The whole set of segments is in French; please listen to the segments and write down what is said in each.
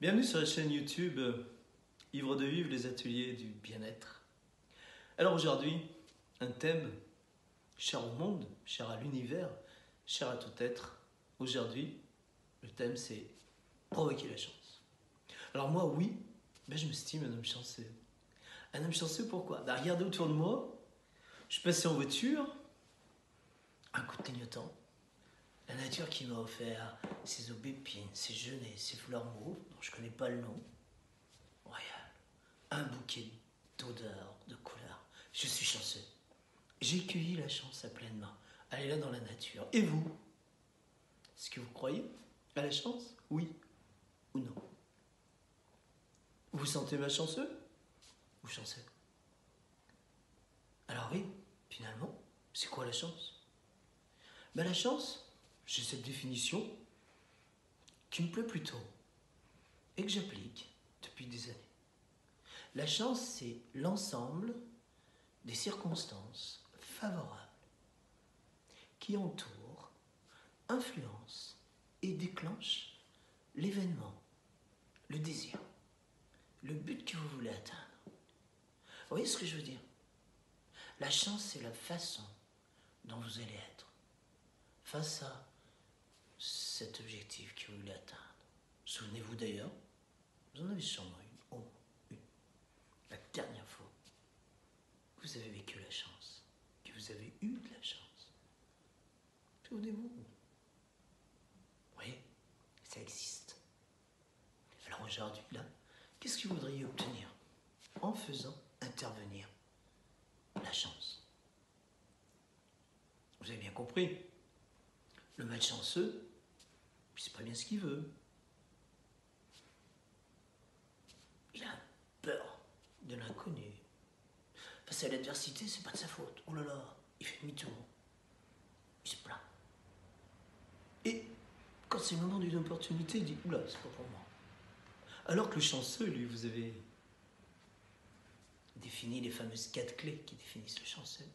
Bienvenue sur la chaîne YouTube Ivre de Vivre, les ateliers du bien-être. Alors aujourd'hui, un thème cher au monde, cher à l'univers, cher à tout être. Aujourd'hui, le thème c'est provoquer la chance. Alors moi, oui, je m'estime un homme chanceux. Un homme chanceux pourquoi? Regardez autour de moi, je passais en voiture, un coup de clignotant. La nature qui m'a offert ses aubépines, ses genêts, ses fleurs mauves, dont je ne connais pas le nom. Royal. Un bouquet d'odeurs, de couleurs. Je suis chanceux. J'ai cueilli la chance à pleine main. Elle est là dans la nature. Et vous? Est-ce que vous croyez à la chance? Oui ou non? Vous vous sentez mal chanceux ou chanceux? Alors oui, finalement, c'est quoi la chance? La chance, j'ai cette définition qui me plaît plutôt et que j'applique depuis des années. La chance, c'est l'ensemble des circonstances favorables qui entourent, influencent et déclenchent l'événement, le désir, le but que vous voulez atteindre. Vous voyez ce que je veux dire? La chance, c'est la façon dont vous allez être face à cet objectif que vous voulez atteindre. Souvenez-vous d'ailleurs, vous en avez sûrement une, la dernière fois que vous avez vécu la chance, que vous avez eu de la chance. Souvenez-vous. Oui, ça existe. Alors aujourd'hui, là, qu'est-ce que vous voudriez obtenir en faisant intervenir la chance? Vous avez bien compris. Le malchanceux, c'est pas bien ce qu'il veut. Il a peur de l'inconnu. Face à l'adversité, c'est pas de sa faute. Oh là là, il fait demi-tour. Il se plaint. Et quand c'est le moment d'une opportunité, il dit oula, c'est pas pour moi. Alors que le chanceux, lui, vous avez défini les fameuses 4 clés qui définissent le chanceux.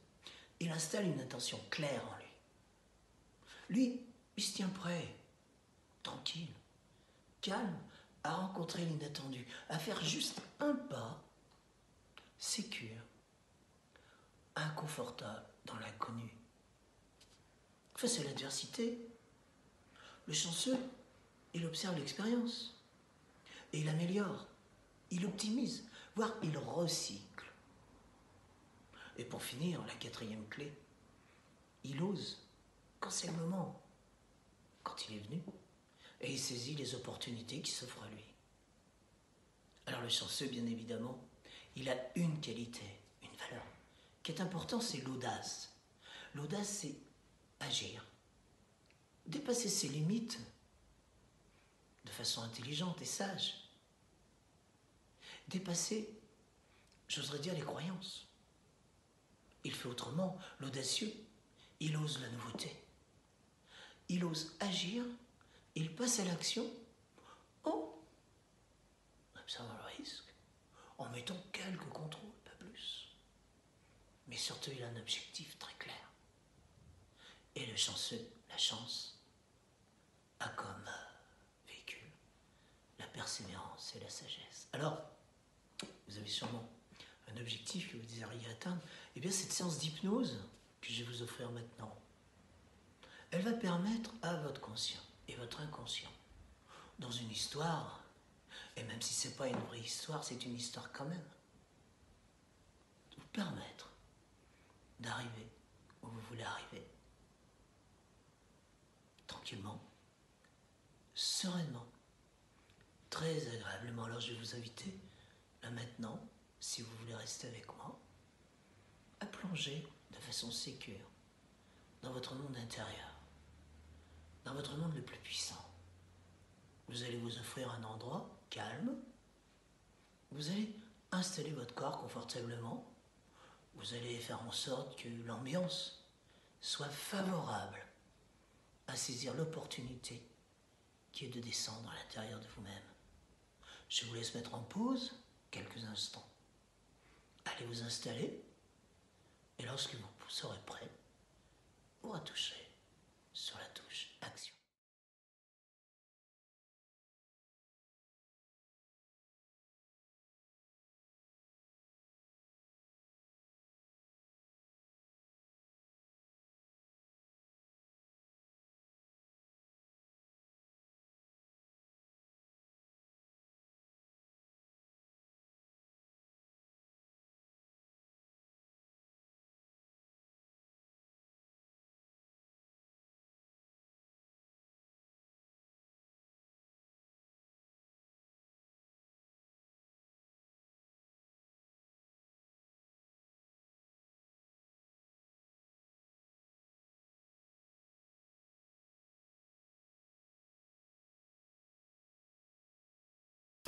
Il installe une intention claire en lui. Lui, il se tient prêt, tranquille, calme, à rencontrer l'inattendu, à faire juste un pas sécure, inconfortable dans l'inconnu. Face à l'adversité, le chanceux, il observe l'expérience et il améliore, il optimise, voire il recycle. Et pour finir, la 4e clé, il ose quand c'est le moment, quand il est venu, et il saisit les opportunités qui s'offrent à lui. Alors le chanceux, bien évidemment, il a une qualité, une valeur qui est importante, c'est l'audace. L'audace, c'est agir, dépasser ses limites de façon intelligente et sage, dépasser, j'oserais dire, les croyances. Il fait autrement, l'audacieux, il ose la nouveauté. Il ose agir, il passe à l'action en observant le risque, en mettant quelques contrôles, pas plus. Mais surtout, il a un objectif très clair. Et le chanceux, la chance, a comme véhicule la persévérance et la sagesse. Alors, vous avez sûrement un objectif que vous désiriez atteindre. Eh bien, cette séance d'hypnose que je vais vous offrir maintenant, elle va permettre à votre conscient et votre inconscient, dans une histoire, et même si ce n'est pas une vraie histoire, c'est une histoire quand même, de vous permettre d'arriver où vous voulez arriver. Tranquillement, sereinement, très agréablement. Alors je vais vous inviter, là maintenant, si vous voulez rester avec moi, à plonger de façon sécure dans votre monde intérieur, dans votre monde le plus puissant. Vous allez vous offrir un endroit calme, vous allez installer votre corps confortablement, vous allez faire en sorte que l'ambiance soit favorable à saisir l'opportunité qui est de descendre à l'intérieur de vous-même. Je vous laisse mettre en pause quelques instants. Allez vous installer et lorsque vous serez prêt, vous retoucherez sur la touche Action.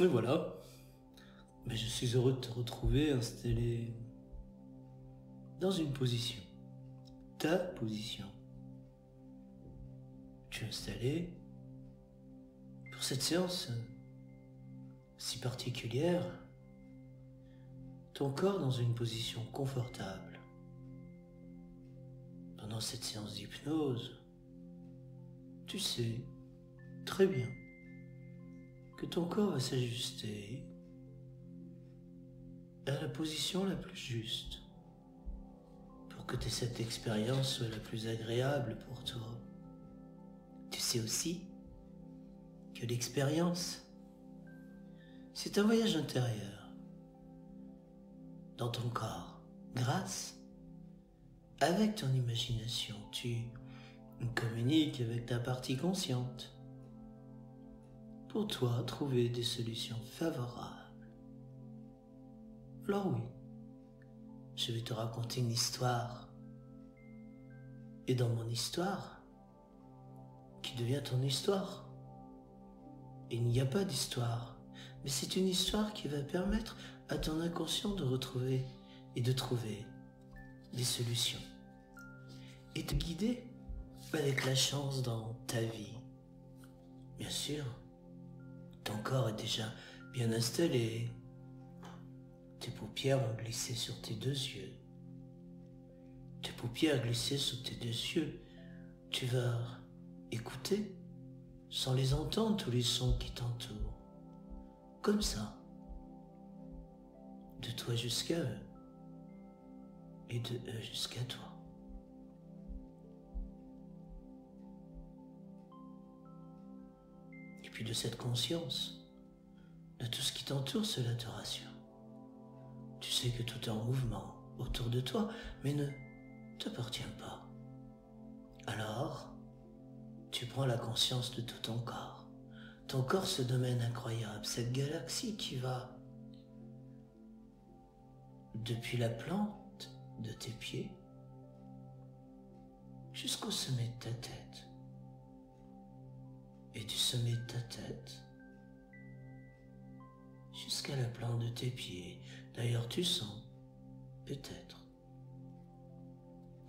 Et voilà. Mais je suis heureux de te retrouver installé dans une position. Ta position. Tu es installé pour cette séance si particulière. Ton corps dans une position confortable. Pendant cette séance d'hypnose, tu sais très bien que ton corps va s'ajuster à la position la plus juste pour que cette expérience soit la plus agréable pour toi. Tu sais aussi que l'expérience, c'est un voyage intérieur dans ton corps. Grâce, avec ton imagination, tu communiques avec ta partie consciente pour toi trouver des solutions favorables. Alors oui, je vais te raconter une histoire. Et dans mon histoire, qui devient ton histoire, il n'y a pas d'histoire, mais c'est une histoire qui va permettre à ton inconscient de retrouver et de trouver des solutions et te guider avec la chance dans ta vie. Bien sûr, ton corps est déjà bien installé. Tes paupières ont glissé sur tes deux yeux. Tes paupières glissées sur tes deux yeux. Tu vas écouter, sans les entendre, tous les sons qui t'entourent. Comme ça. De toi jusqu'à eux. Et de eux jusqu'à toi. Et puis de cette conscience, de tout ce qui t'entoure, cela te rassure. Tu sais que tout est en mouvement autour de toi, mais ne t'appartient pas. Alors, tu prends la conscience de tout ton corps. Ton corps, ce domaine incroyable, cette galaxie qui va depuis la plante de tes pieds jusqu'au sommet de ta tête. Et du sommet de ta tête jusqu'à la plante de tes pieds. D'ailleurs, tu sens peut-être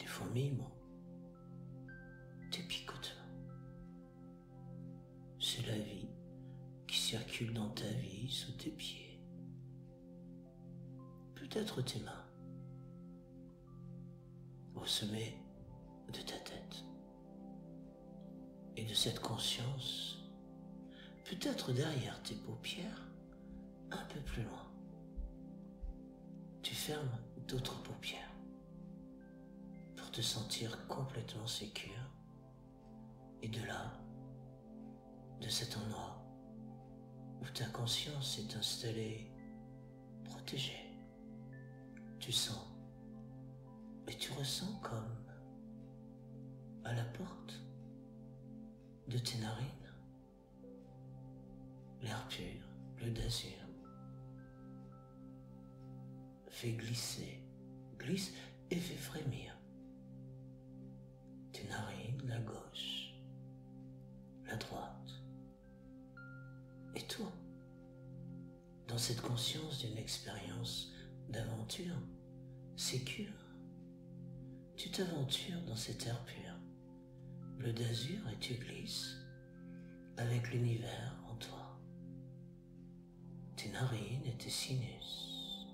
des fourmillements, des picotements. C'est la vie qui circule dans ta vie, sous tes pieds. Peut-être tes mains, au sommet de ta tête. Et de cette conscience, peut-être derrière tes paupières, un peu plus loin. Tu fermes d'autres paupières pour te sentir complètement sécure. Et de là, de cet endroit où ta conscience est installée, protégée, tu sens et tu ressens comme à la porte de tes narines, l'air pur, bleu d'azur, fait glisser, glisse et fait frémir tes narines, la gauche, la droite, et toi, dans cette conscience d'une expérience d'aventure sécure, tu t'aventures dans cet air pur, bleu d'azur, et tu glisses avec l'univers en toi, tes narines et tes sinus,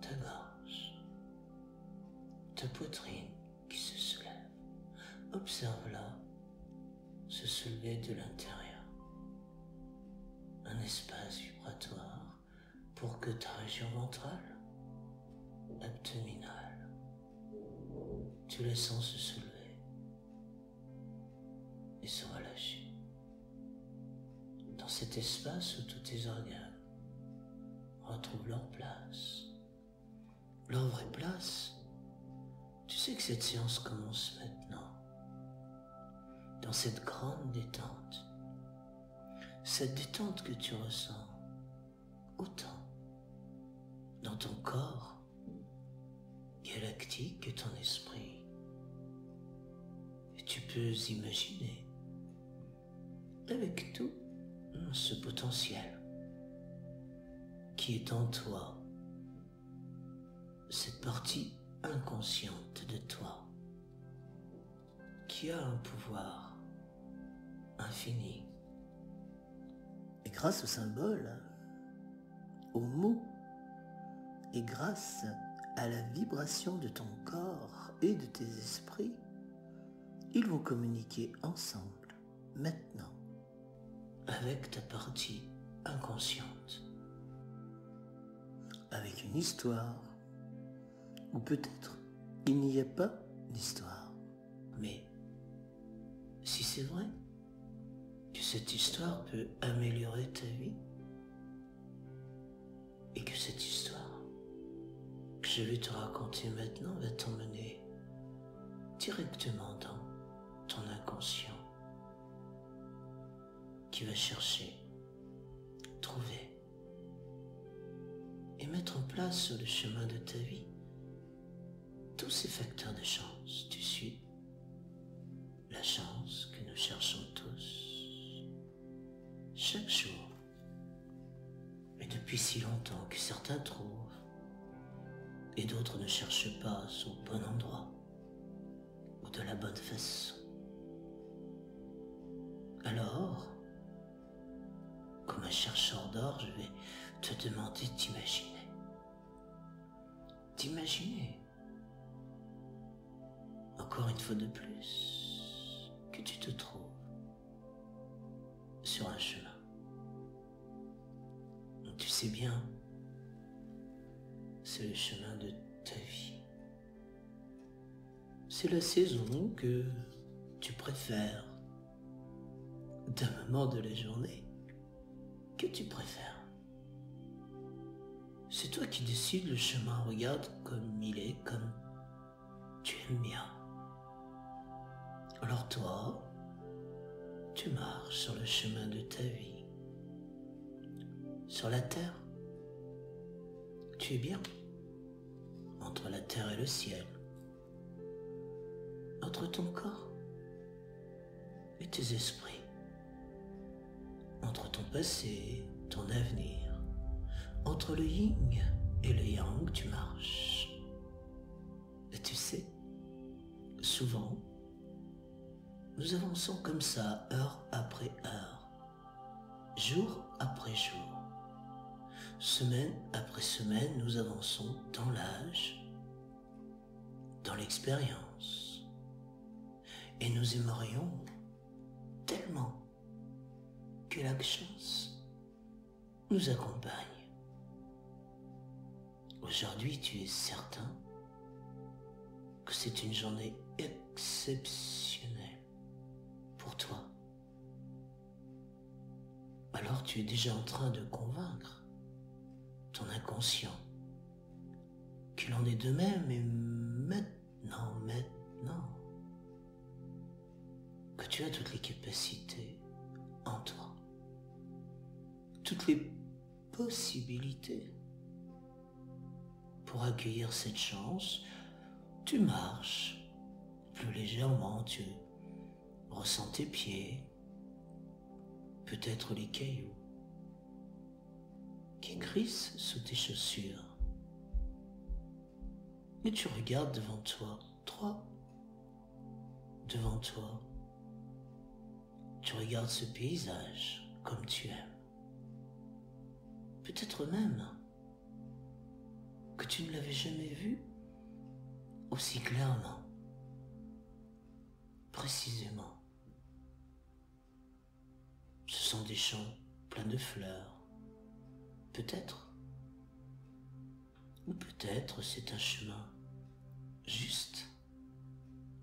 ta gorge, ta poitrine qui se soulève. Observe-la se soulever de l'intérieur. Un espace vibratoire pour que ta région ventrale, abdominale, tu la sens se soulever et se relâcher. Dans cet espace où tous tes organes retrouvent leur place, leur vraie place. Tu sais que cette séance commence maintenant, dans cette grande détente, cette détente que tu ressens autant dans ton corps galactique que ton esprit. Et tu peux imaginer avec tout ce potentiel qui est en toi, cette partie inconsciente de toi qui a un pouvoir infini. Et grâce au symbole, aux mots, et grâce à la vibration de ton corps et de tes esprits, ils vont communiquer ensemble, maintenant, avec ta partie inconsciente, avec une histoire, ou peut-être il n'y a pas d'histoire. Mais si c'est vrai que cette histoire peut améliorer ta vie, et que cette histoire que je vais te raconter maintenant va t'emmener directement dans ton inconscient qui va chercher, trouver et mettre en place sur le chemin de ta vie tous ces facteurs de chance. Tu suis la chance que nous cherchons tous chaque jour, mais depuis si longtemps que certains trouvent et d'autres ne cherchent pas au bon endroit ou de la bonne façon. Alors, comme un chercheur d'or, je vais te demander d'imaginer, encore une fois de plus, que tu te trouves sur un chemin. Tu sais bien, c'est le chemin de ta vie. C'est la saison que tu préfères, d'un moment de la journée que tu préfères. C'est toi qui décides le chemin. Regarde comme il est, comme tu aimes bien. Alors toi, tu marches sur le chemin de ta vie. Sur la terre, tu es bien. Entre la terre et le ciel. Entre ton corps et tes esprits. Entre ton passé, ton avenir. Entre le yin et le yang, tu marches. Et tu sais, souvent, nous avançons comme ça, heure après heure, jour après jour, semaine après semaine, nous avançons dans l'âge, dans l'expérience. Et nous aimerions tellement que la chance nous accompagne. Aujourd'hui, tu es certain que c'est une journée exceptionnelle pour toi. Alors tu es déjà en train de convaincre ton inconscient qu'il en est de même, et maintenant, que tu as toutes les capacités en toi, toutes les possibilités pour accueillir cette chance. Tu marches plus légèrement, tu ressens tes pieds, peut-être les cailloux qui crissent sous tes chaussures. Et tu regardes devant toi, devant toi. Tu regardes ce paysage comme tu aimes. Peut-être même que tu ne l'avais jamais vu aussi clairement, précisément. Ce sont des champs pleins de fleurs, peut-être. Ou peut-être c'est un chemin juste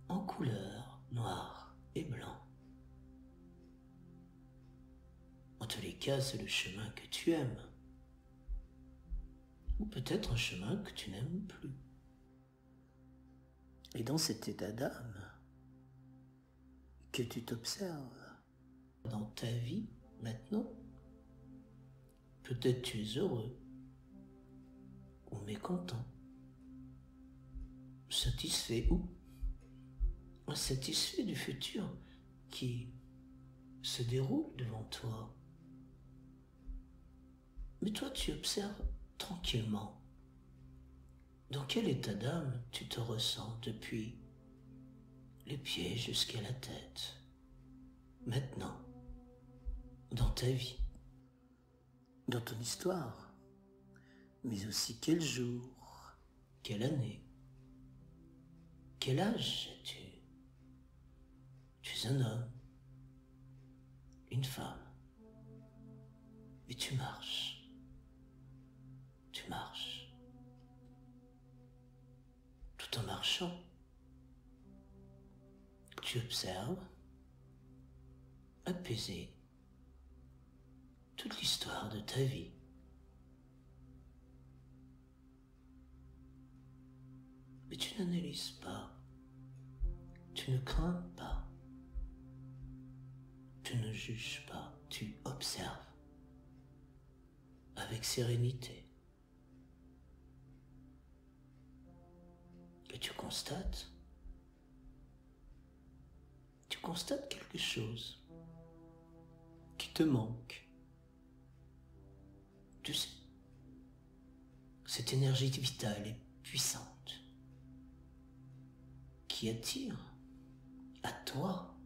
en couleur noire et blanc. En tous les cas, c'est le chemin que tu aimes. Ou peut-être un chemin que tu n'aimes plus. Et dans cet état d'âme que tu t'observes dans ta vie maintenant, peut-être tu es heureux ou mécontent, satisfait ou insatisfait du futur qui se déroule devant toi. Mais toi, tu observes tranquillement. Dans quel état d'âme tu te ressens depuis les pieds jusqu'à la tête, maintenant, dans ta vie, dans ton histoire, mais aussi quel jour, quelle année, quel âge as-tu? Tu es un homme, une femme, et tu marches, tout en marchant. Tu observes, apaisé, toute l'histoire de ta vie. Mais tu n'analyses pas, tu ne crains pas, tu ne juges pas, tu observes avec sérénité. Et tu constates quelque chose qui te manque. Tu sais, cette énergie vitale et puissante qui attire à toi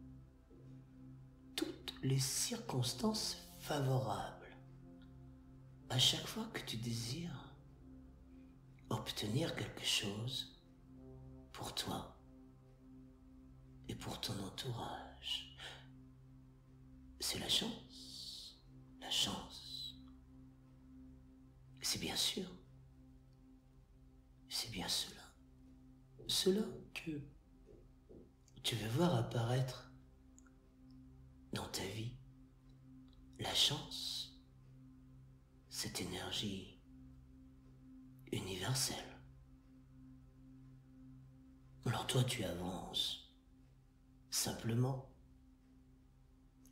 toutes les circonstances favorables à chaque fois que tu désires obtenir quelque chose pour toi et pour ton entourage. C'est la chance. C'est bien sûr, c'est bien cela que tu veux voir apparaître dans ta vie. La chance, cette énergie universelle. Alors toi, tu avances simplement,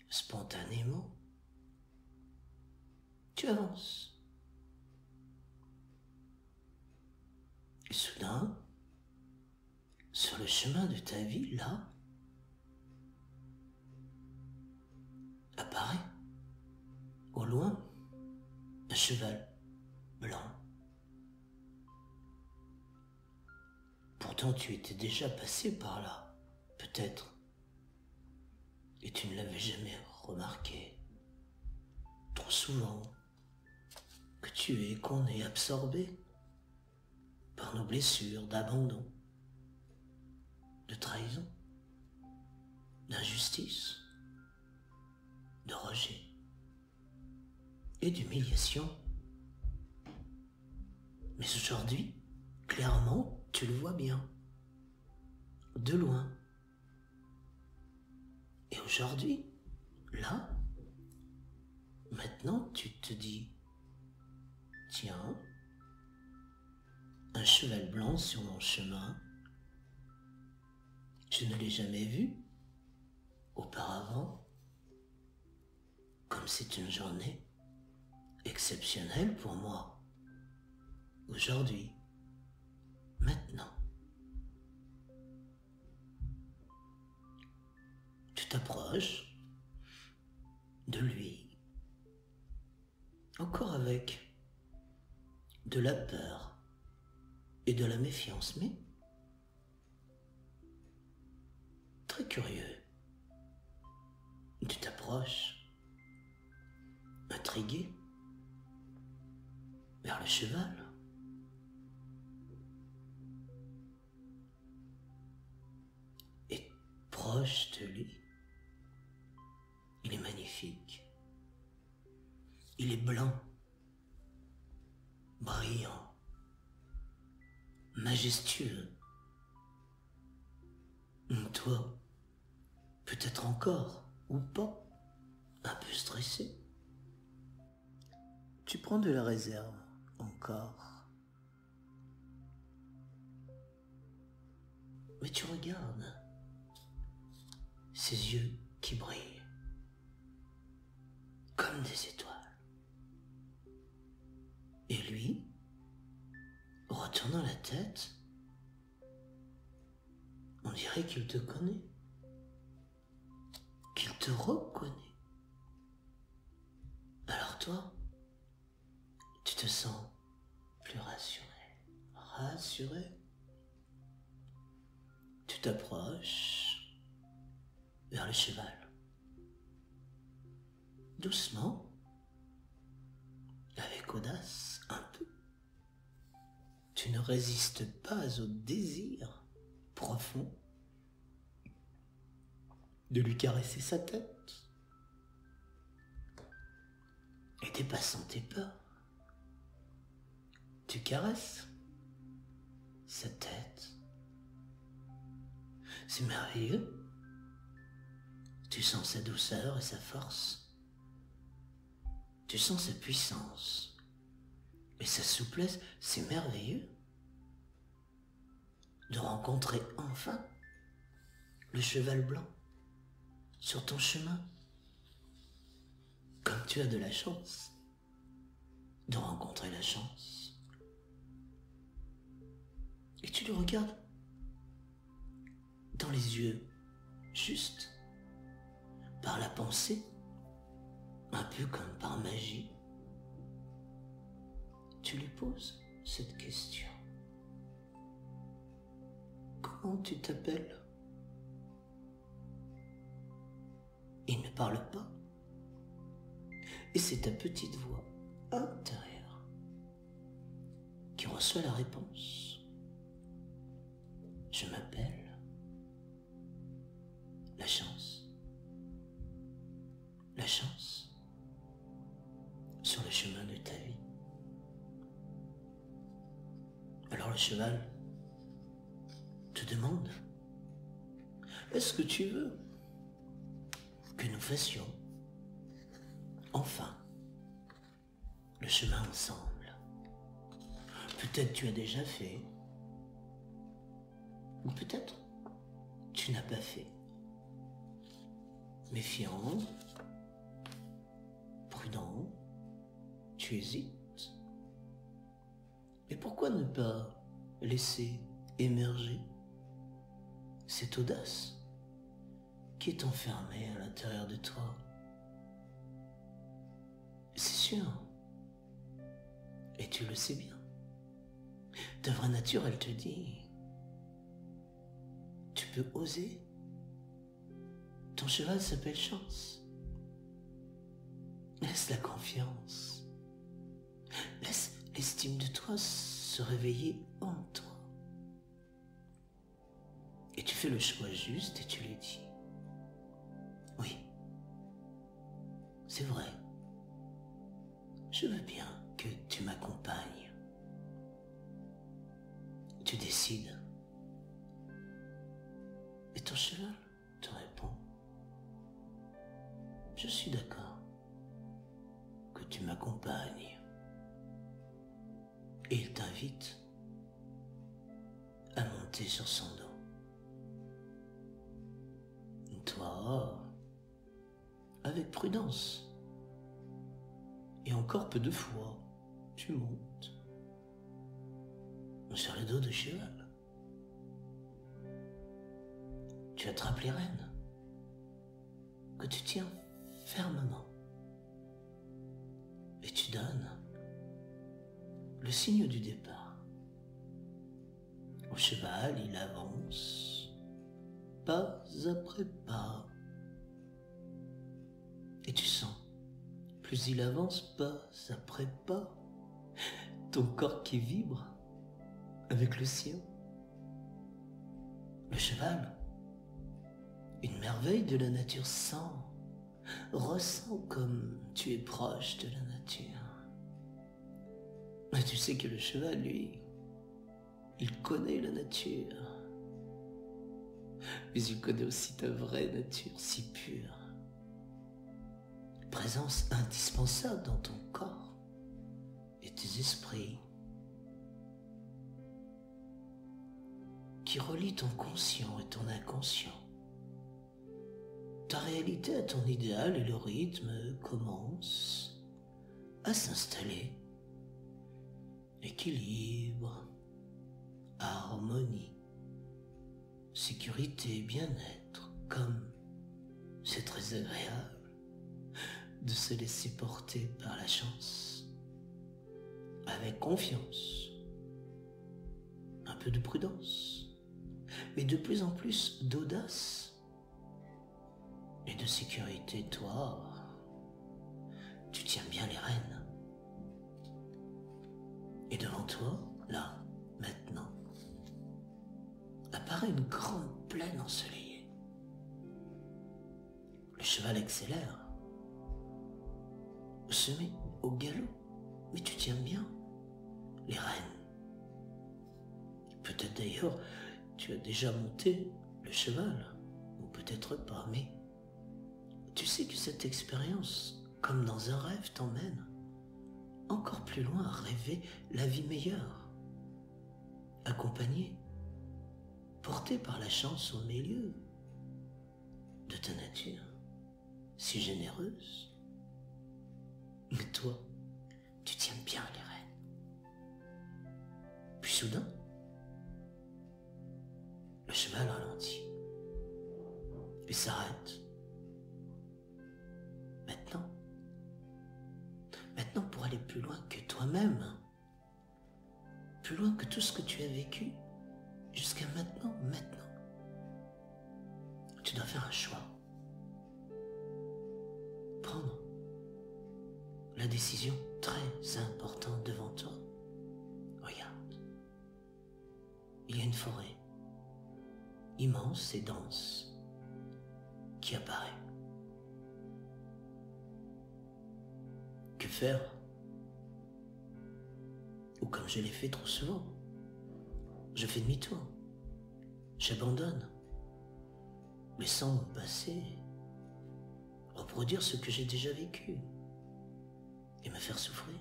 spontanément. Tu avances. Et soudain, sur le chemin de ta vie, là, apparaît, au loin, un cheval blanc. Pourtant, tu étais déjà passé par là, peut-être, et tu ne l'avais jamais remarqué. Trop souvent, que tu es, qu'on est absorbé par nos blessures d'abandon, de trahison, d'injustice, de rejet et d'humiliation. Mais aujourd'hui, clairement, tu le vois bien, de loin. Et aujourd'hui, là, maintenant, tu te dis, tiens, un cheval blanc sur mon chemin, je ne l'ai jamais vu auparavant, comme c'est une journée exceptionnelle pour moi, aujourd'hui, maintenant. Tu t'approches de lui, encore avec de la peur et de la méfiance, mais très curieux. Tu t'approches, intrigué, vers le cheval. Et proche de lui, il est magnifique. Il est blanc, brillant, majestueux. Toi, peut-être encore, ou pas, un peu stressé. Tu prends de la réserve, encore. Mais tu regardes ses yeux qui brillent, comme des étoiles. Et lui, retournant la tête, on dirait qu'il te connaît, qu'il te reconnaît. Alors toi, te sens plus rassuré. Rassuré. Tu t'approches vers le cheval. Doucement, avec audace, un peu. Tu ne résistes pas au désir profond de lui caresser sa tête et dépassant tes peurs. Tu caresses sa tête. C'est merveilleux. Tu sens sa douceur et sa force. Tu sens sa puissance et sa souplesse. C'est merveilleux de rencontrer enfin le cheval blanc sur ton chemin. Comme tu as de la chance de rencontrer la chance. Et tu le regardes dans les yeux, juste par la pensée, un peu comme par magie. Tu lui poses cette question. Comment tu t'appelles? Il ne parle pas. Et c'est ta petite voix intérieure qui reçoit la réponse. Je m'appelle la chance. La chance sur le chemin de ta vie. Alors le cheval te demande, est-ce que tu veux que nous fassions enfin le chemin ensemble? Peut-être tu as déjà fait, ou peut-être tu n'as pas fait. Méfiant, prudent, tu hésites. Et pourquoi ne pas laisser émerger cette audace qui est enfermée à l'intérieur de toi? C'est sûr. Et tu le sais bien. Ta vraie nature, elle te dit, tu peux oser. Ton cheval s'appelle Chance. Laisse la confiance. Laisse l'estime de toi se réveiller en toi. Et tu fais le choix juste et tu lui dis, oui, c'est vrai. Je veux bien que tu m'accompagnes. Tu décides. Et ton cheval te répond, je suis d'accord que tu m'accompagnes. Et il t'invite à monter sur son dos. Toi, avec prudence, et encore peu de fois, tu montes sur le dos de cheval. Tu attrapes les rênes que tu tiens fermement et tu donnes le signe du départ. Au cheval, il avance pas après pas et tu sens, plus il avance pas après pas, ton corps qui vibre avec le sien. Le cheval, une merveille de la nature, ressent comme tu es proche de la nature. Mais tu sais que le cheval, lui, il connaît la nature. Mais il connaît aussi ta vraie nature, si pure. Présence indispensable dans ton corps et tes esprits, qui relie ton conscient et ton inconscient. Ta réalité à ton idéal et le rythme commence à s'installer. Équilibre, harmonie, sécurité, bien-être, comme c'est très agréable de se laisser porter par la chance. avec confiance, un peu de prudence, mais de plus en plus d'audace et de sécurité. Toi, tu tiens bien les rênes. Et devant toi, là, maintenant, apparaît une grande plaine ensoleillée. Le cheval accélère, se met au galop, mais tu tiens bien les rênes. Peut-être d'ailleurs tu as déjà monté le cheval, ou peut-être pas, mais tu sais que cette expérience, comme dans un rêve, t'emmène encore plus loin à rêver la vie meilleure, accompagné, porté par la chance au milieu de ta nature, si généreuse. Mais toi, tu tiens bien les rênes. Puis soudain, le cheval ralentit et s'arrête. Maintenant pour aller plus loin que toi-même, plus loin que tout ce que tu as vécu jusqu'à maintenant, tu dois faire un choix. Prendre la décision très importante devant toi. Regarde, il y a une forêt immense et dense qui apparaît. Que faire? Ou comme je l'ai fait trop souvent, je fais demi-tour, j'abandonne, laissant mon passé reproduire ce que j'ai déjà vécu et me faire souffrir.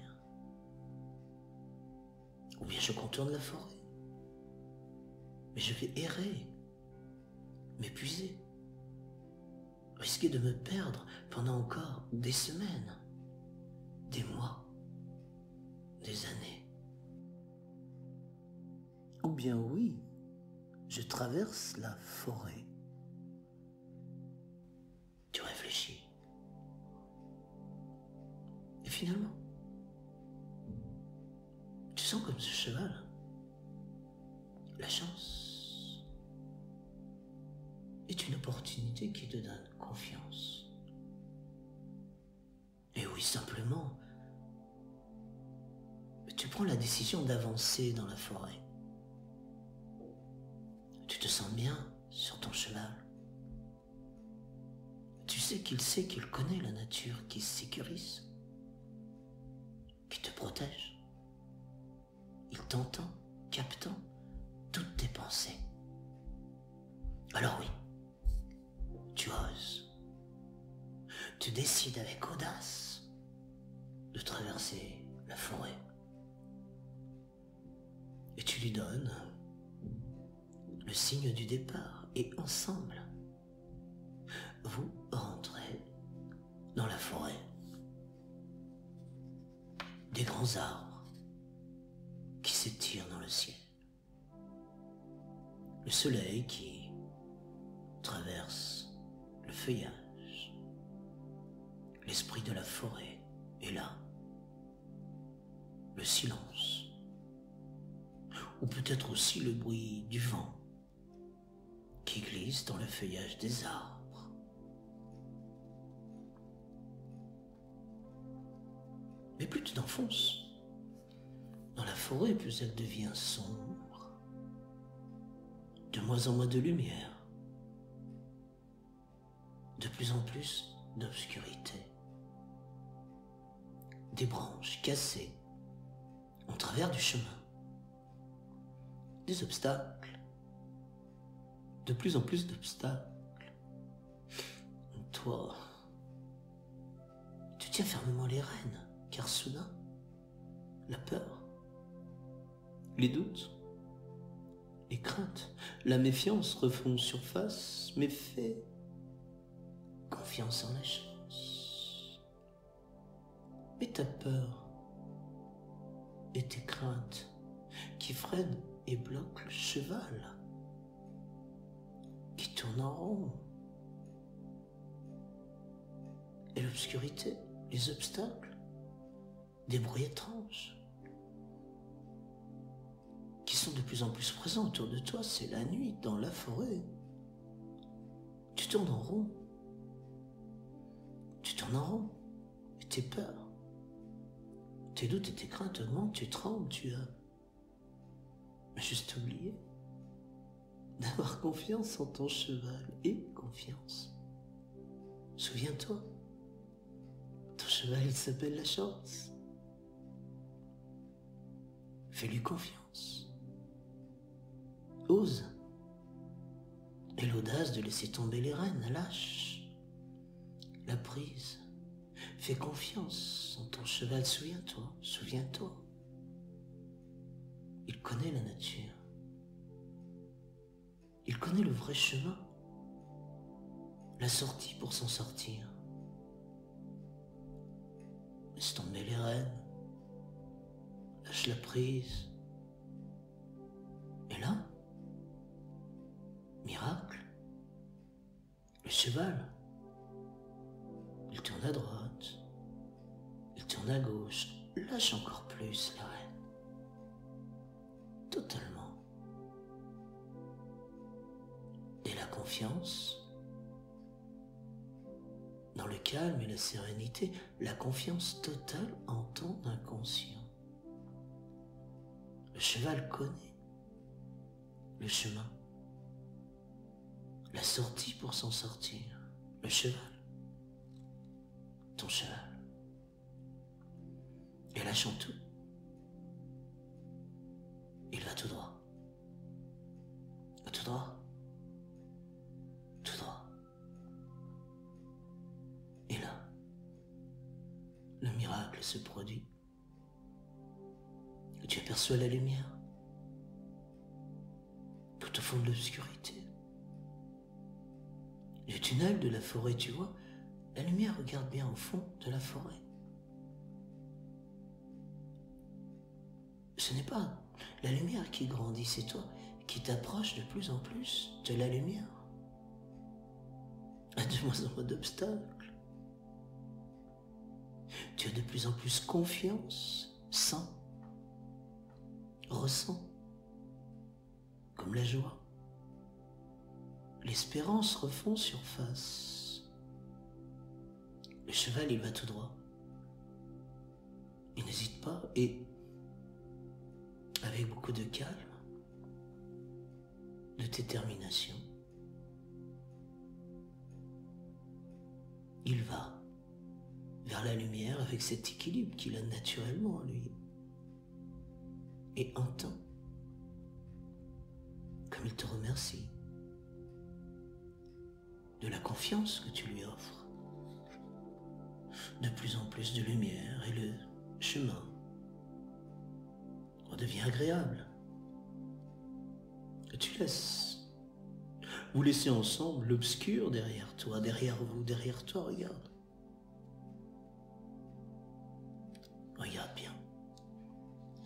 Ou bien je contourne la forêt, mais je vais errer, m'épuiser, risquer de me perdre pendant encore des semaines, des mois, des années. Ou bien oui, je traverse la forêt. Tu réfléchis. Et finalement, tu sens comme ce cheval, la chance est une opportunité qui te donne confiance. Et oui, simplement, tu prends la décision d'avancer dans la forêt. Tu te sens bien sur ton cheval. Tu sais qu'il connaît la nature, qui se sécurise, qui te protège. Il t'entend, captant toutes tes pensées. Alors oui, tu oses. Tu décides avec audace de traverser la forêt. Et tu lui donnes le signe du départ. Et ensemble, vous rentrez dans la forêt. Des grands arbres qui s'étirent dans le ciel. Le soleil qui traverse le feuillage. L'esprit de la forêt est là. Le silence. Ou peut-être aussi le bruit du vent qui glisse dans le feuillage des arbres. Mais plus tu t'enfonces dans la forêt, plus elle devient sombre, de moins en moins de lumière, de plus en plus d'obscurité. Des branches cassées en travers du chemin, des obstacles, de plus en plus d'obstacles. Toi, tu tiens fermement les rênes, car soudain, la peur, les doutes, les craintes, la méfiance refont surface, mais fais confiance en la chance. Mais ta peur et tes craintes qui freinent et bloquent le cheval, qui tourne en rond, et l'obscurité, les obstacles, des bruits étranges, sont de plus en plus présents autour de toi, c'est la nuit, dans la forêt. Tu tournes en rond. Tu tournes en rond. Et tes peurs, tes doutes et tes craintes augmentent, tu trembles, tu as juste oublié d'avoir confiance en ton cheval. Et confiance. Souviens-toi, ton cheval, il s'appelle la chance. Fais-lui confiance. Ose. Et l'audace de laisser tomber les rênes, lâche la prise. Fais confiance en ton cheval, souviens-toi, souviens-toi. Il connaît la nature. Il connaît le vrai chemin. La sortie pour s'en sortir. Laisse tomber les rênes. Lâche la prise. Et là, miracle, le cheval, il tourne à droite, il tourne à gauche, lâche encore plus les rênes. Totalement. Et la confiance, dans le calme et la sérénité, la confiance totale en ton inconscient. Le cheval connaît le chemin, la sortie pour s'en sortir. Le cheval, ton cheval. Et lâchant tout, il va tout droit. Tout droit. Tout droit. Et là, le miracle se produit. Et tu aperçois la lumière tout au fond de l'obscurité. Du tunnel de la forêt, tu vois, la lumière regarde bien au fond de la forêt. Ce n'est pas la lumière qui grandit, c'est toi qui t'approches de plus en plus de la lumière. À de moins en moins d'obstacles. Tu as de plus en plus confiance, sens, ressens, comme la joie. L'espérance refond surface. Le cheval, il va tout droit. Il n'hésite pas et, avec beaucoup de calme, de détermination, il va vers la lumière avec cet équilibre qu'il a naturellement en lui et entend comme il te remercie de la confiance que tu lui offres. De plus en plus de lumière et le chemin redevient agréable. Et tu laisses, vous laissez ensemble l'obscur derrière toi, derrière vous, derrière toi, regarde. Regarde bien.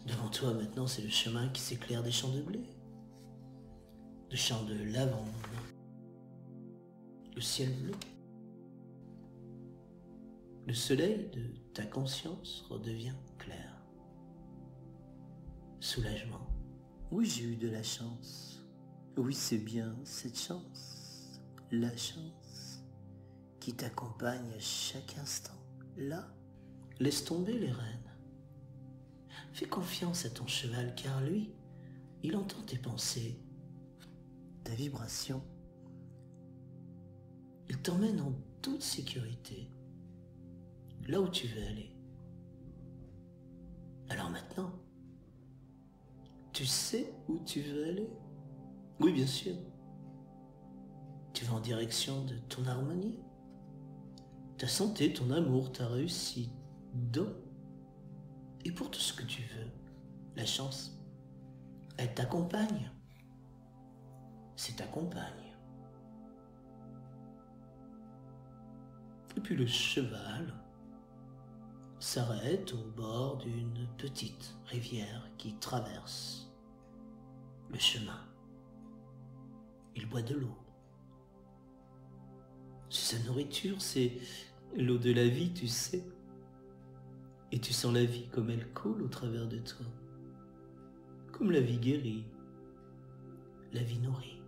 Devant toi maintenant, c'est le chemin qui s'éclaire des champs de blé, de champs de lavande, le ciel bleu. Le soleil de ta conscience redevient clair. Soulagement. Oui, j'ai eu de la chance. Oui, c'est bien cette chance, la chance qui t'accompagne à chaque instant. Là, laisse tomber les rênes. Fais confiance à ton cheval car lui, il entend tes pensées, ta vibration. Il t'emmène en toute sécurité, là où tu veux aller. Alors maintenant, tu sais où tu veux aller? Oui, bien sûr. Tu vas en direction de ton harmonie, ta santé, ton amour, ta réussite, et pour tout ce que tu veux. La chance, elle t'accompagne. C'est ta compagne. Et puis le cheval s'arrête au bord d'une petite rivière qui traverse le chemin. Il boit de l'eau. C'est sa nourriture, c'est l'eau de la vie, tu sais. Et tu sens la vie comme elle coule au travers de toi. comme la vie guérit, la vie nourrit,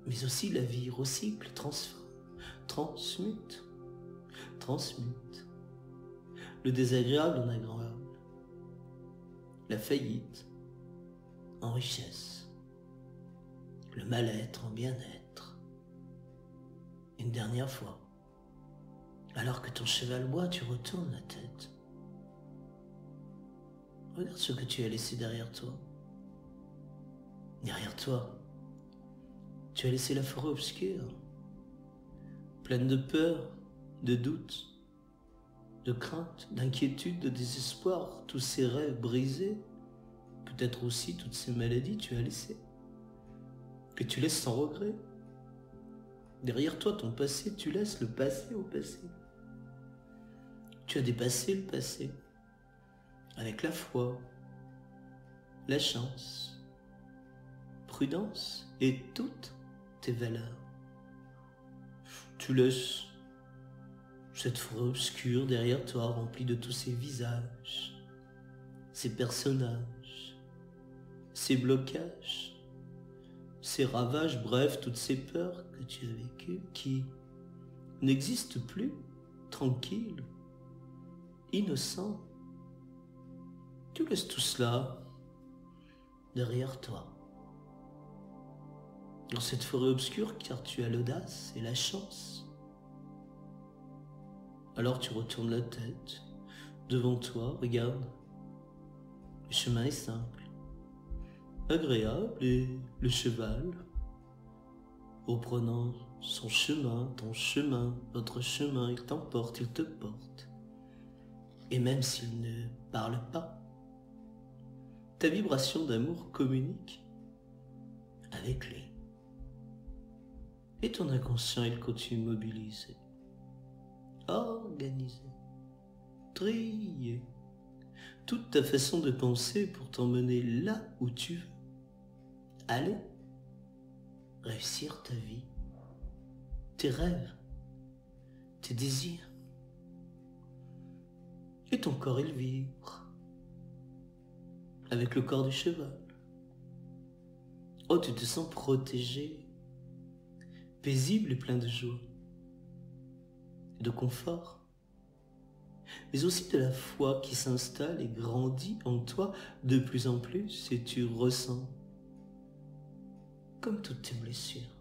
mais aussi la vie recycle, transforme, transmute, transmute le désagréable en agréable, la faillite en richesse, le mal-être en bien-être. Une dernière fois, alors que ton cheval boit, tu retournes la tête. Regarde ce que tu as laissé derrière toi. Derrière toi, tu as laissé la forêt obscure, pleine de peur, de doute, de crainte, d'inquiétude, de désespoir, tous ces rêves brisés, peut-être aussi toutes ces maladies tu as laissées, que tu laisses sans regret. Derrière toi, ton passé, tu laisses le passé au passé. Tu as dépassé le passé avec la foi, la chance, prudence et toutes tes valeurs. Tu laisses cette forêt obscure derrière toi remplie de tous ces visages, ces personnages, ces blocages, ces ravages, bref, toutes ces peurs que tu as vécues qui n'existent plus, tranquilles, innocents. Tu laisses tout cela derrière toi. Dans cette forêt obscure, car tu as l'audace et la chance. Alors tu retournes la tête. Devant toi, regarde. Le chemin est simple, agréable, et le cheval, reprenant son chemin, ton chemin, votre chemin, il t'emporte, il te porte. Et même s'il ne parle pas, ta vibration d'amour communique avec lui. Et ton inconscient, il continue mobilisé, organisé, trié, toute ta façon de penser pour t'emmener là où tu veux. Aller, réussir ta vie, tes rêves, tes désirs. Et ton corps, il vibre avec le corps du cheval. Oh, tu te sens protégé, paisible et plein de joie, de confort, mais aussi de la foi qui s'installe et grandit en toi de plus en plus, et tu ressens comme toutes tes blessures.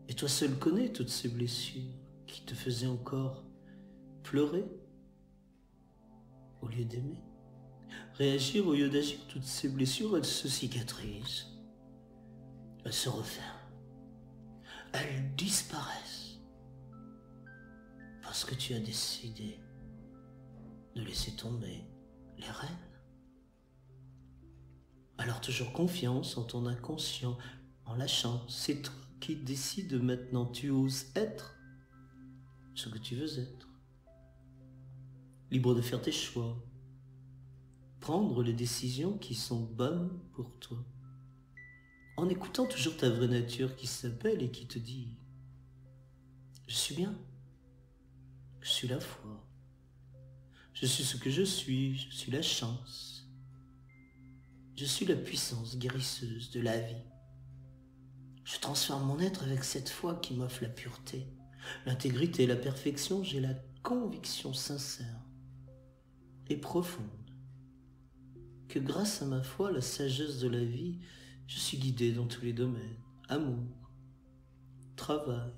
Et toi seul connais toutes ces blessures qui te faisaient encore pleurer au lieu d'aimer, réagir au lieu d'agir. Toutes ces blessures, elles se cicatrisent, elles se referment, elles disparaissent parce que tu as décidé de laisser tomber les rênes. Alors toujours confiance en ton inconscient, en la chance. C'est toi qui décides maintenant. Tu oses être ce que tu veux être. Libre de faire tes choix. Prendre les décisions qui sont bonnes pour toi. En écoutant toujours ta vraie nature qui s'appelle et qui te dit « Je suis bien. Je suis la foi. Je suis ce que je suis la chance. Je suis la puissance guérisseuse de la vie. Je transforme mon être avec cette foi qui m'offre la pureté, l'intégrité, la perfection. J'ai la conviction sincère et profonde que grâce à ma foi, la sagesse de la vie, je suis guidé dans tous les domaines. Amour, travail,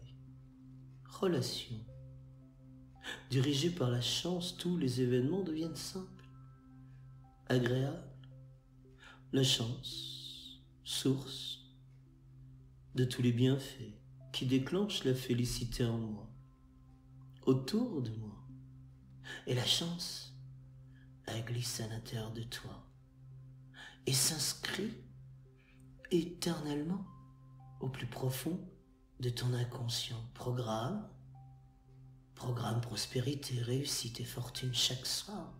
relations. Dirigé par la chance, tous les événements deviennent simples, agréables. La chance, source de tous les bienfaits qui déclenchent la félicité en moi, autour de moi. Et la chance, elle glisse à l'intérieur de toi et s'inscrit éternellement au plus profond de ton inconscient. Programme prospérité, réussite et fortune chaque soir.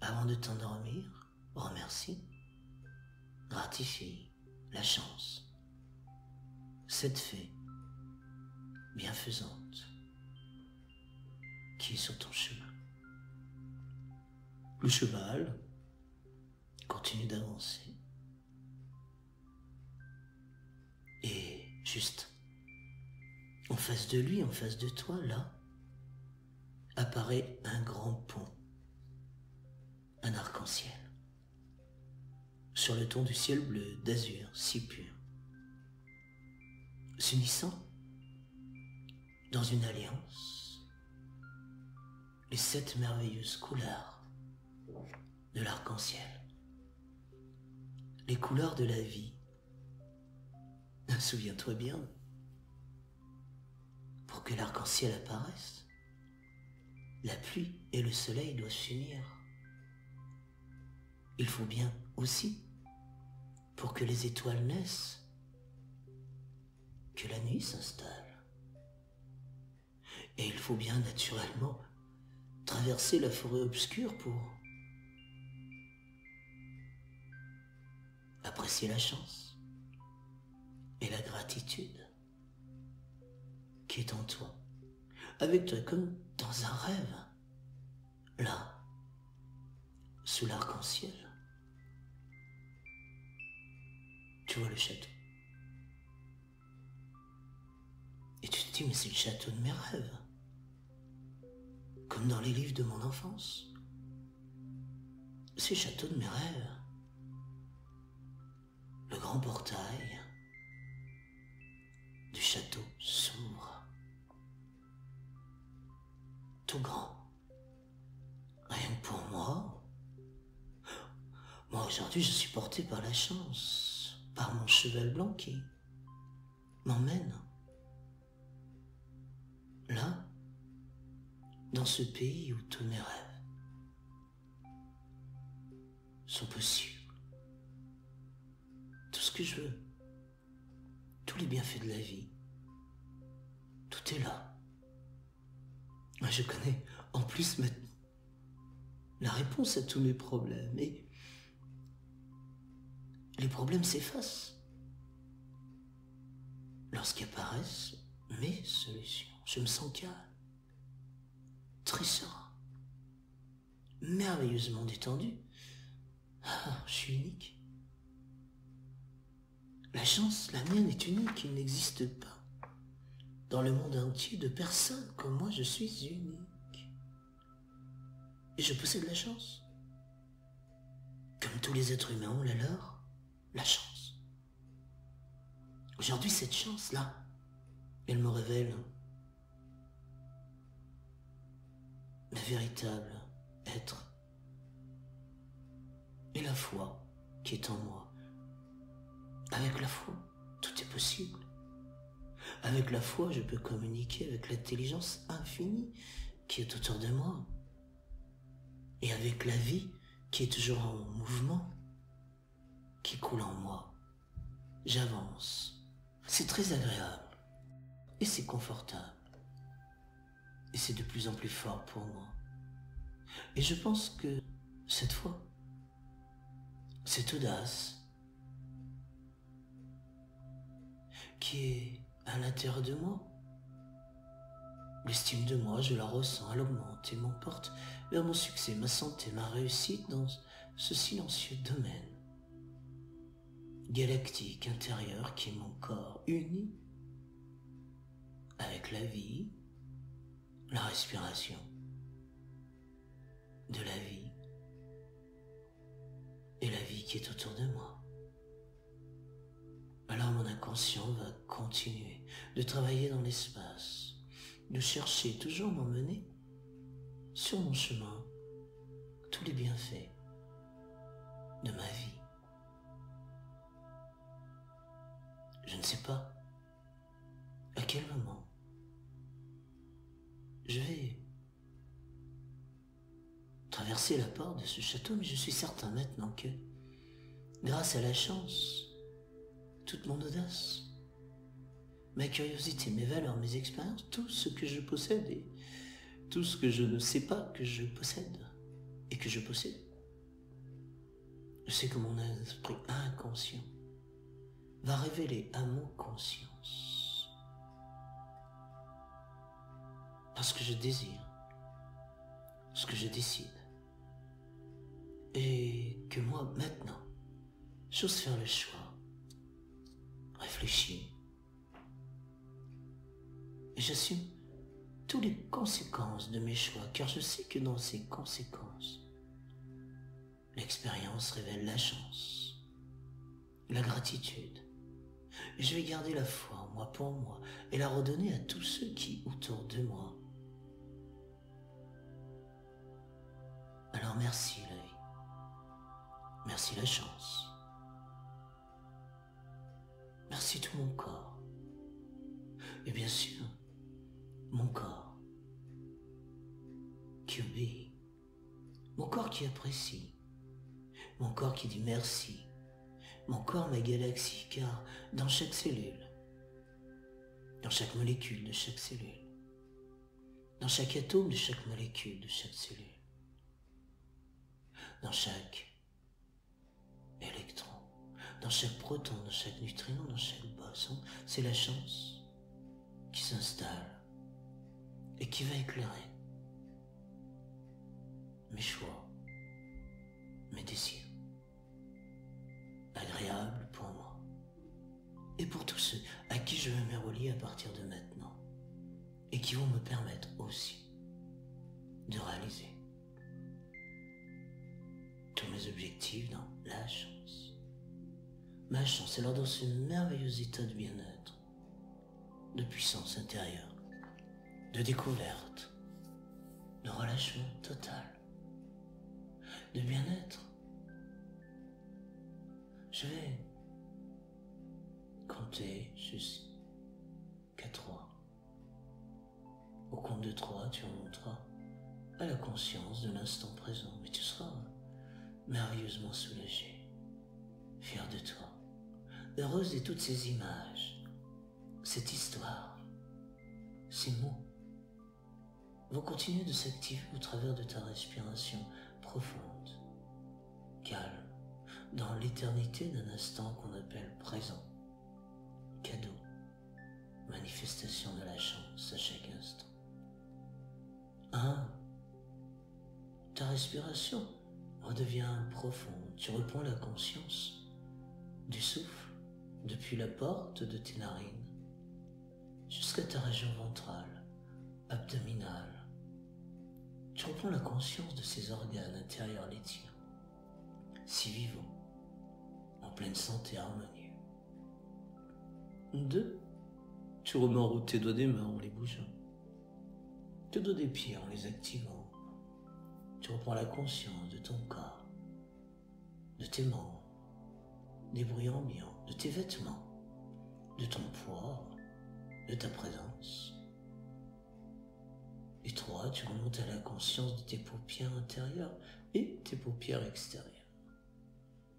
Avant de t'endormir, remercie, gratifie la chance, cette fée bienfaisante qui est sur ton chemin. Le cheval continue d'avancer. Et juste en face de lui, en face de toi, là, apparaît un grand pont, un arc-en-ciel, sur le ton du ciel bleu d'azur si pur, s'unissant dans une alliance, les 7 merveilleuses couleurs de l'arc-en-ciel, les couleurs de la vie. Souviens-toi bien, pour que l'arc-en-ciel apparaisse, la pluie et le soleil doivent s'unir. Il faut bien aussi, pour que les étoiles naissent, que la nuit s'installe. Et il faut bien naturellement traverser la forêt obscure pour apprécier la chance et la gratitude qui est en toi, avec toi comme dans un rêve, là, sous l'arc-en-ciel. Tu vois le château. Et tu te dis, mais c'est le château de mes rêves. Comme dans les livres de mon enfance. C'est le château de mes rêves. Le grand portail du château s'ouvre. Tout grand. Rien que pour moi. Moi aujourd'hui je suis porté par la chance, par mon cheval blanc qui m'emmène là, dans ce pays où tous mes rêves sont possibles. Tout ce que je veux, tous les bienfaits de la vie, tout est là. Moi, je connais en plus la réponse à tous mes problèmes et les problèmes s'effacent lorsqu'apparaissent mes solutions. Je me sens calme, très serein, merveilleusement détendu. Ah, je suis unique. La chance, la mienne est unique, il n'existe pas dans le monde entier de personne comme moi, je suis unique. Et je possède la chance. Comme tous les êtres humains ont la leur, la chance. Aujourd'hui, cette chance-là, elle me révèle le véritable être et la foi qui est en moi. Avec la foi, tout est possible. Avec la foi, je peux communiquer avec l'intelligence infinie qui est autour de moi. Et avec la vie qui est toujours en mouvement, qui coule en moi. J'avance. C'est très agréable. Et c'est confortable. Et c'est de plus en plus fort pour moi. Et je pense que cette foi, cette audace, qui est à l'intérieur de moi, l'estime de moi, je la ressens, elle augmente et m'emporte vers mon succès, ma santé, ma réussite dans ce silencieux domaine galactique intérieur qui est mon corps uni avec la vie, la respiration de la vie et la vie qui est autour de moi. Alors mon inconscient va continuer de travailler dans l'espace, de chercher toujours m'emmener sur mon chemin tous les bienfaits de ma vie. Je ne sais pas à quel moment je vais traverser la porte de ce château, mais je suis certain maintenant que, grâce à la chance, toute mon audace, ma curiosité, mes valeurs, mes expériences, tout ce que je possède et tout ce que je ne sais pas que je possède et que je possède, je sais que mon esprit inconscient va révéler à mon conscience parce que je désire, ce que je décide Et que moi, maintenant, j'ose faire le choix, réfléchi, et j'assume toutes les conséquences de mes choix, car je sais que dans ces conséquences, l'expérience révèle la chance, la gratitude. Et je vais garder la foi en moi pour moi et la redonner à tous ceux qui, autour de moi. Alors merci la vie, merci la chance, merci tout mon corps, et bien sûr, mon corps qui obéit, mon corps qui apprécie, mon corps qui dit merci, mon corps, ma galaxie, car dans chaque cellule, dans chaque molécule de chaque cellule, dans chaque atome de chaque molécule de chaque cellule, dans chaque électron, dans chaque proton, dans chaque neutrino, dans chaque boson, c'est la chance qui s'installe et qui va éclairer mes choix, mes désirs, agréables pour moi et pour tous ceux à qui je vais me relier à partir de maintenant et qui vont me permettre aussi de réaliser tous mes objectifs dans la chance. Ma chance, alors dans ce merveilleux état de bien-être, de puissance intérieure, de découverte, de relâchement total, de bien-être, je vais compter jusqu'à 3. Au compte de 3, tu remonteras à la conscience de l'instant présent, mais tu seras merveilleusement soulagé, fier de toi, heureuse de toutes ces images, cette histoire, ces mots vont continuer de s'activer au travers de ta respiration profonde, calme, dans l'éternité d'un instant qu'on appelle présent, cadeau, manifestation de la chance à chaque instant. 1. Ta respiration redevient profonde, tu reprends la conscience du souffle depuis la porte de tes narines jusqu'à ta région ventrale, abdominale. Tu reprends la conscience de ces organes intérieurs les tiens, si vivants, en pleine santé harmonieux. 2. Tu remets en route tes doigts des mains en les bougeant, tes doigts des pieds en les activant. Tu reprends la conscience de ton corps, de tes membres, des bruits ambiants, de tes vêtements, de ton poids, de ta présence. Et 3, tu remontes à la conscience de tes paupières intérieures et tes paupières extérieures,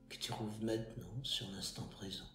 que tu rouvres maintenant sur l'instant présent.